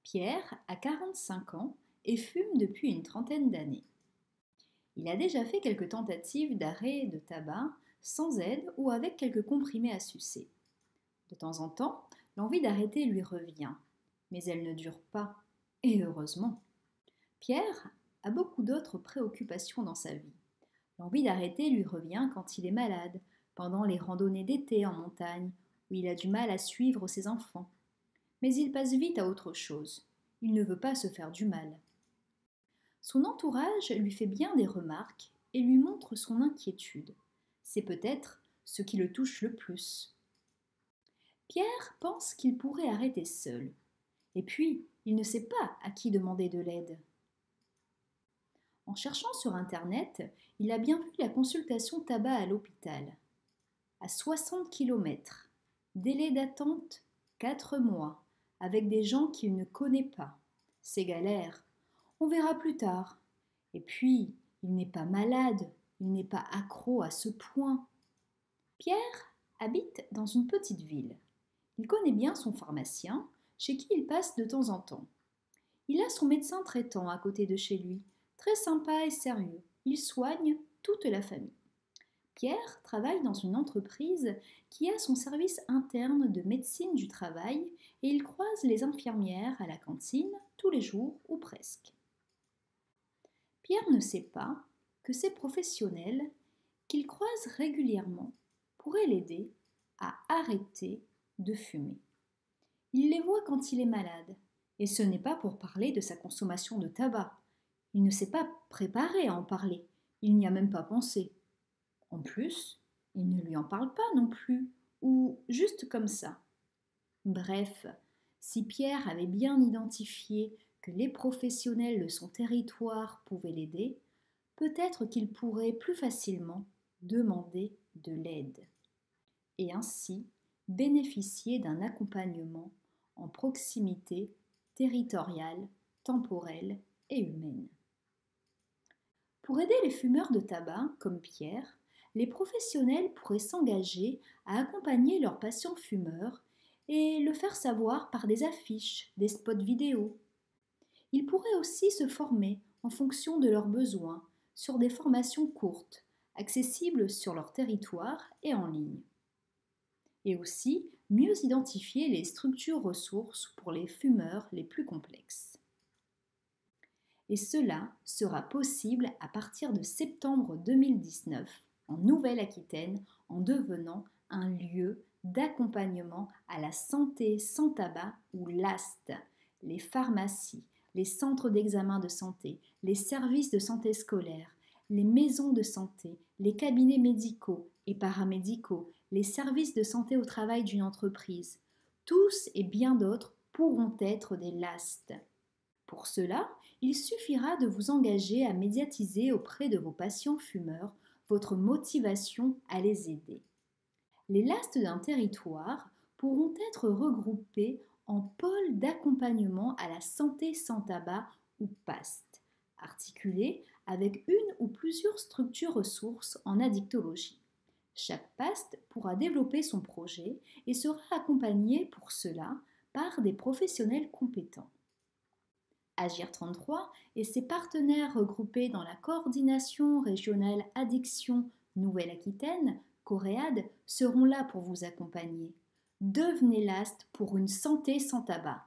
Pierre a 45 ans et fume depuis une trentaine d'années. Il a déjà fait quelques tentatives d'arrêt de tabac sans aide ou avec quelques comprimés à sucer. De temps en temps, l'envie d'arrêter lui revient, mais elle ne dure pas, et heureusement. Pierre a beaucoup d'autres préoccupations dans sa vie. L'envie d'arrêter lui revient quand il est malade, pendant les randonnées d'été en montagne, où il a du mal à suivre ses enfants. Mais il passe vite à autre chose. Il ne veut pas se faire du mal. Son entourage lui fait bien des remarques et lui montre son inquiétude. C'est peut-être ce qui le touche le plus. Pierre pense qu'il pourrait arrêter seul. Et puis, il ne sait pas à qui demander de l'aide. En cherchant sur Internet, il a bien vu la consultation tabac à l'hôpital. À 60 km, délai d'attente 4 mois, avec des gens qu'il ne connaît pas. C'est galère. On verra plus tard. Et puis, il n'est pas malade, il n'est pas accro à ce point. Pierre habite dans une petite ville. Il connaît bien son pharmacien, chez qui il passe de temps en temps. Il a son médecin traitant à côté de chez lui, très sympa et sérieux. Il soigne toute la famille. Pierre travaille dans une entreprise qui a son service interne de médecine du travail et il croise les infirmières à la cantine tous les jours ou presque. Pierre ne sait pas que ces professionnels qu'il croise régulièrement pourraient l'aider à arrêter de fumer. Il les voit quand il est malade, et ce n'est pas pour parler de sa consommation de tabac. Il ne s'est pas préparé à en parler, il n'y a même pas pensé. En plus, il ne lui en parle pas non plus, ou juste comme ça. Bref, si Pierre avait bien identifié que les professionnels de son territoire pouvaient l'aider, peut-être qu'il pourrait plus facilement demander de l'aide et ainsi bénéficier d'un accompagnement en proximité territoriale, temporelle et humaine. Pour aider les fumeurs de tabac, comme Pierre, les professionnels pourraient s'engager à accompagner leurs patients fumeurs et le faire savoir par des affiches, des spots vidéo. Ils pourraient aussi se former en fonction de leurs besoins sur des formations courtes, accessibles sur leur territoire et en ligne. Et aussi mieux identifier les structures ressources pour les fumeurs les plus complexes. Et cela sera possible à partir de septembre 2019 en Nouvelle-Aquitaine en devenant un lieu d'accompagnement à la santé sans tabac ou LAST, les pharmacies, les centres d'examen de santé, les services de santé scolaire, les maisons de santé, les cabinets médicaux et paramédicaux, les services de santé au travail d'une entreprise. Tous et bien d'autres pourront être des LAST. Pour cela, il suffira de vous engager à médiatiser auprès de vos patients fumeurs votre motivation à les aider. Les LAST d'un territoire pourront être regroupés en pôles d'accompagnement à la santé sans tabac ou PAST, articulés avec une ou plusieurs structures ressources en addictologie. Chaque PAST pourra développer son projet et sera accompagné pour cela par des professionnels compétents. Agir 33 et ses partenaires regroupés dans la Coordination régionale Addiction Nouvelle-Aquitaine, Coréade, seront là pour vous accompagner. Devenez LAST pour une santé sans tabac.